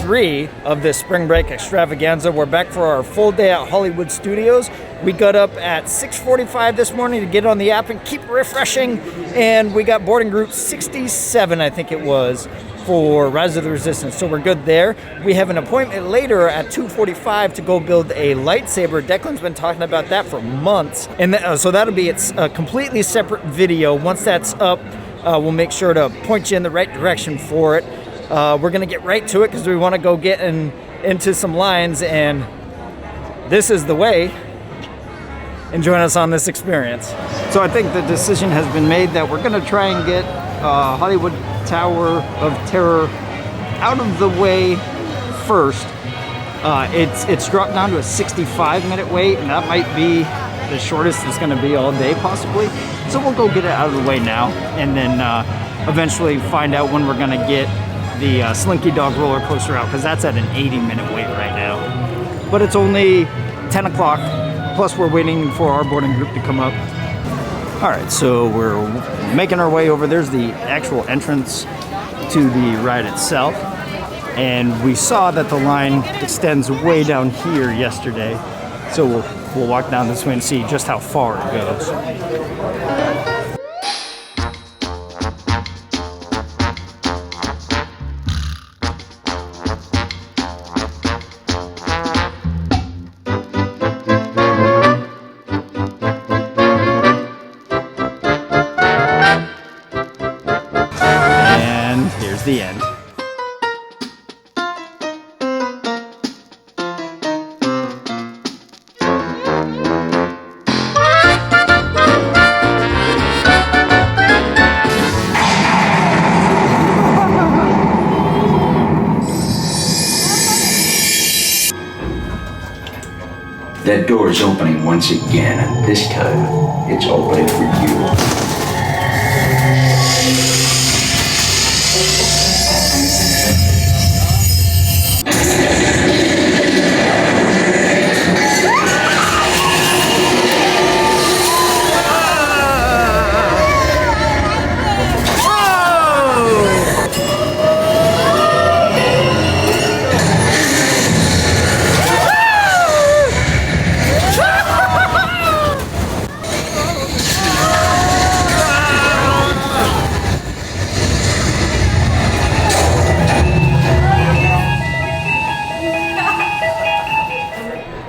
3 of this spring break extravaganza. We're back for our full day at Hollywood Studios. We got up at 6:45 this morning to get on the app and keep refreshing, and we got boarding group 67, I think it was, for Rise of the Resistance, so we're good there. We have an appointment later at 2:45 to go build a lightsaber. Declan's been talking about that for months, and so that'll be a completely separate video. Once that's up, we'll make sure to point you in the right direction for it. We're gonna get right to it because we want to go get into some lines, and this is the way. And join us on this experience. So I think the decision has been made that we're gonna try and get Hollywood Tower of Terror out of the way first. It's dropped down to a 65-minute wait, and that might be the shortest it's gonna be all day possibly. So we'll go get it out of the way now, and then eventually find out when we're gonna get the Slinky Dog Roller Coaster out, because that's at an 80-minute wait right now. But it's only 10 o'clock, plus we're waiting for our boarding group to come up. All right, so we're making our way over. There's the actual entrance to the ride itself. And we saw that the line extends way down here yesterday. So we'll walk down this way and see just how far it goes. The end. That door is opening once again, and this time it's opening for you.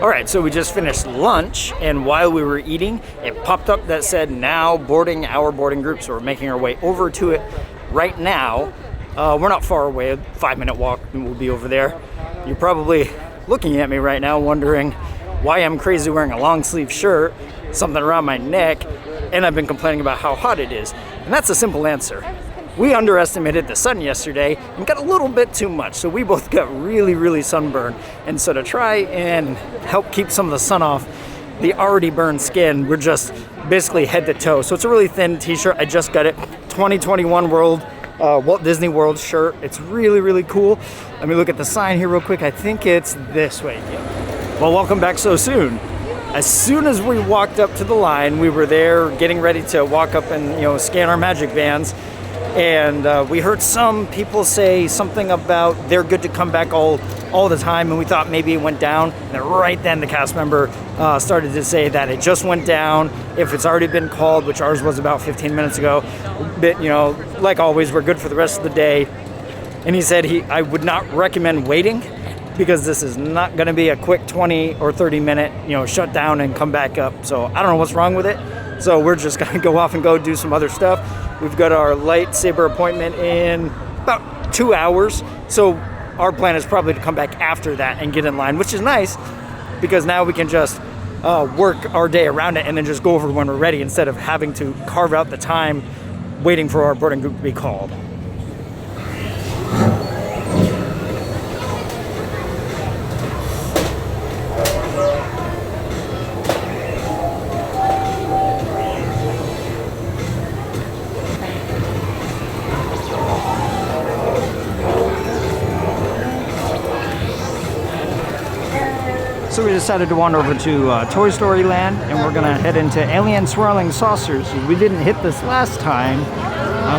Alright, so we just finished lunch, and while we were eating, it popped up that said now boarding our boarding group, so we're making our way over to it right now. We're not far away, a 5-minute walk, and we'll be over there. You're probably looking at me right now wondering why I'm crazy wearing a long sleeve shirt, something around my neck, and I've been complaining about how hot it is. And that's a simple answer. We underestimated the sun yesterday and got a little bit too much, so we both got really sunburned. And so to try and help keep some of the sun off the already burned skin, we're just basically head to toe. So it's a really thin t-shirt. I just got it, 2021 Walt Disney World shirt. It's really cool. Let me look at the sign here real quick. I think it's this way. Well, welcome back so soon. As soon as we walked up to the line, we were there getting ready to walk up and scan our magic bands. And we heard some people say something about they're good to come back all the time, and we thought maybe it went down. And right then the cast member started to say that it just went down if it's already been called, which ours was about 15 minutes ago. But like always, we're good for the rest of the day. And he said I would not recommend waiting, because this is not going to be a quick 20 or 30 minute shut down and come back up. So I don't know what's wrong with it. So we're just going to go off and go do some other stuff. We've got our lightsaber appointment in about 2 hours. So our plan is probably to come back after that and get in line, which is nice because now we can just work our day around it and then just go over when we're ready instead of having to carve out the time waiting for our boarding group to be called. So we decided to wander over to Toy Story Land, and we're gonna head into Alien Swirling Saucers. We didn't hit this last time,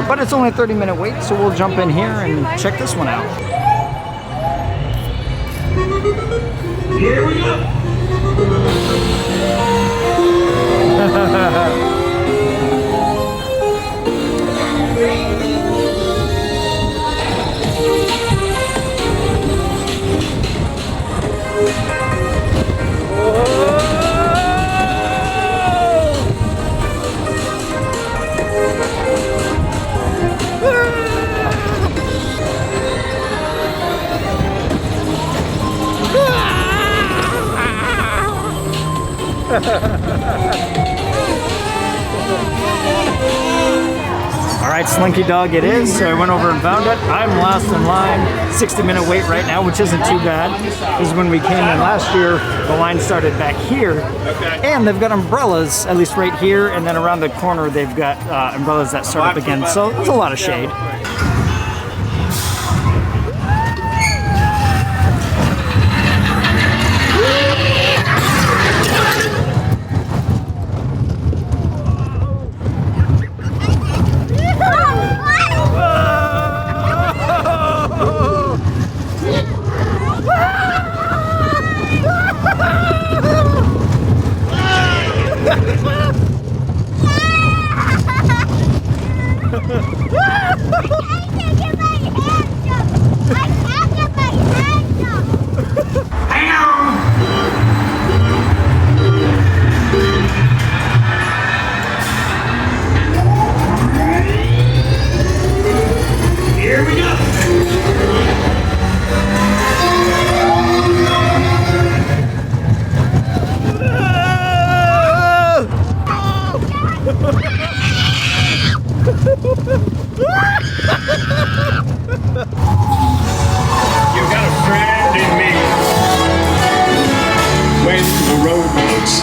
but it's only a 30-minute wait, so we'll jump in here and check this one out. Here we go. Alright, Slinky Dog it is, so I went over and found it. I'm last in line, 60-minute wait right now, which isn't too bad. Because when we came in last year, the line started back here. And they've got umbrellas, at least right here, and then around the corner they've got umbrellas that start up again, so there's a lot of shade. You've got a friend in me. When the road looks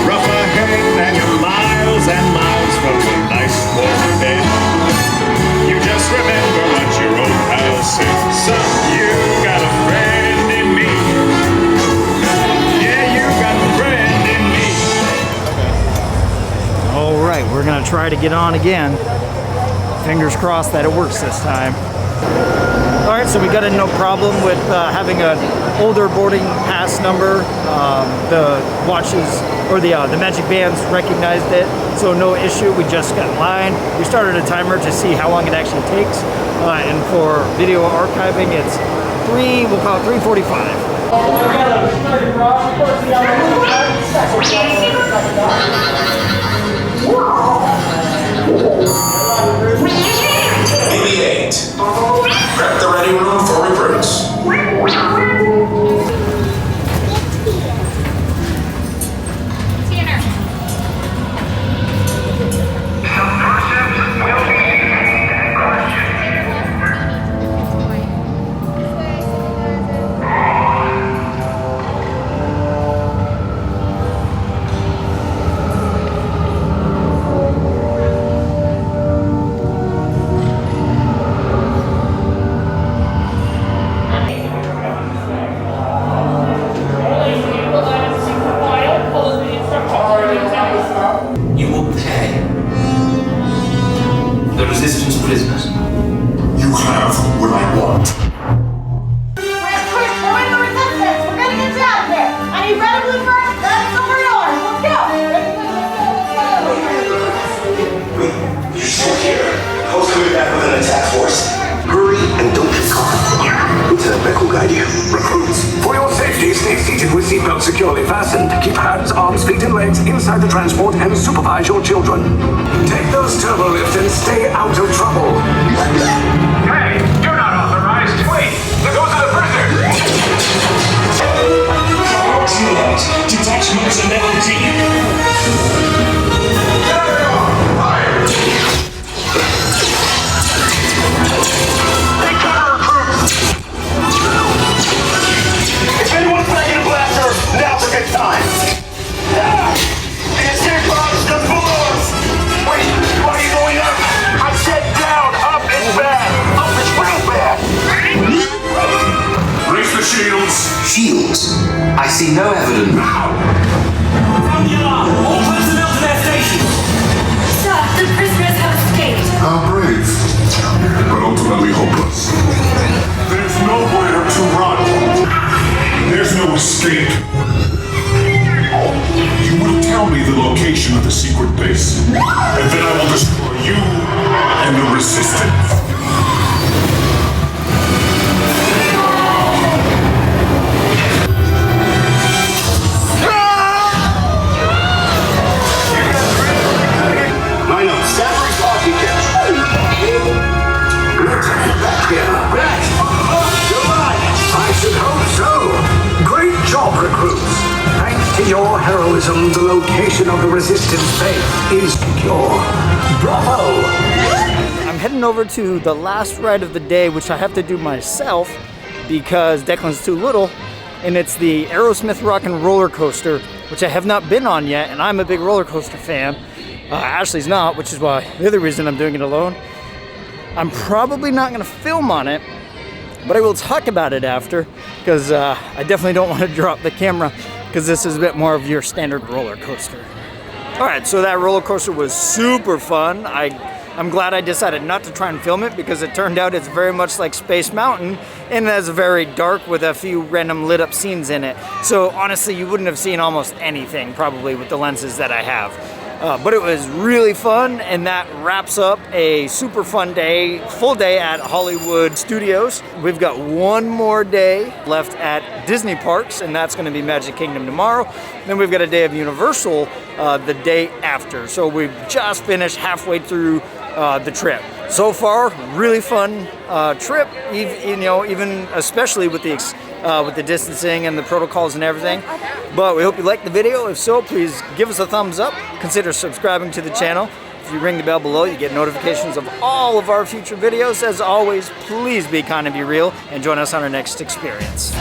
rough ahead and you're miles and miles from a nice warm bed, you just remember what your old pal said. Son, you got a friend in me. Yeah, you got a friend in me. Alright, we're gonna try to get on again. Fingers crossed that it works this time. Alright, so we got in no problem with having an older boarding pass number. The watches, or the magic bands recognized it, so no issue. We just got in line. We started a timer to see how long it actually takes. And for video archiving, it's we'll call it 3:45. BB-8. Prep the ready room for recruits. business. You have what I want. Quick, go into the resistance. We're gonna get you out of here. I need red and blue first, then silver yours. Let's go. Wait, you're still here. How's coming back with an attack force? Hurry and don't get caught. Lieutenant Beck will guide you. Recruits, for your safety, stay seated with seatbelts securely fastened. Keep hands, arms, feet, and legs inside the transport and supervise your children. Take those turbo lifts and stay out of trouble. Hey, you're not authorized. Wait, there goes the prisoner. Excellent. Detachments and LT. Fire. Take cover, recruits. If anyone's packing a blaster, now's a good time. The escape pods just below us. Wait, why are you going up? I said down. Up is bad. Up is real bad. Raise the shields. Shields? I see no evidence. From the alarm! All personnel to their stations! Sir, the prisoners have escaped. How brave, but ultimately hopeless. There's nowhere to run. There's no escape. the location of the secret base, and then I will destroy you and the Resistance. I know, Saffron's talking to Let's head back here. Right. You're right. I should hope so. Great job, recruits. Thanks to your heroism, the location of the Resistance base is secure. Bravo! I'm heading over to the last ride of the day, which I have to do myself because Declan's too little, and it's the Aerosmith Rockin Roller Coaster, which I have not been on yet, and I'm a big roller coaster fan. Ashley's not, which is why the other reason I'm doing it alone. I'm probably not going to film on it, but I will talk about it after, because I definitely don't want to drop the camera, because this is a bit more of your standard roller coaster. Alright, so that roller coaster was super fun. I'm glad I decided not to try and film it, because it turned out it's very much like Space Mountain, and it's very dark with a few random lit up scenes in it. So honestly, you wouldn't have seen almost anything probably with the lenses that I have. But it was really fun, and that wraps up a super fun day, full day at Hollywood Studios. We've got one more day left at Disney parks, and that's going to be Magic Kingdom tomorrow. Then we've got a day of Universal the day after. So we've just finished halfway through the trip. So far, really fun trip. Even especially with the distancing and the protocols and everything. But we hope you liked the video. If so, please give us a thumbs up. Consider subscribing to the channel. If you ring the bell below, you get notifications of all of our future videos. As always, please be kind and be real, and join us on our next experience.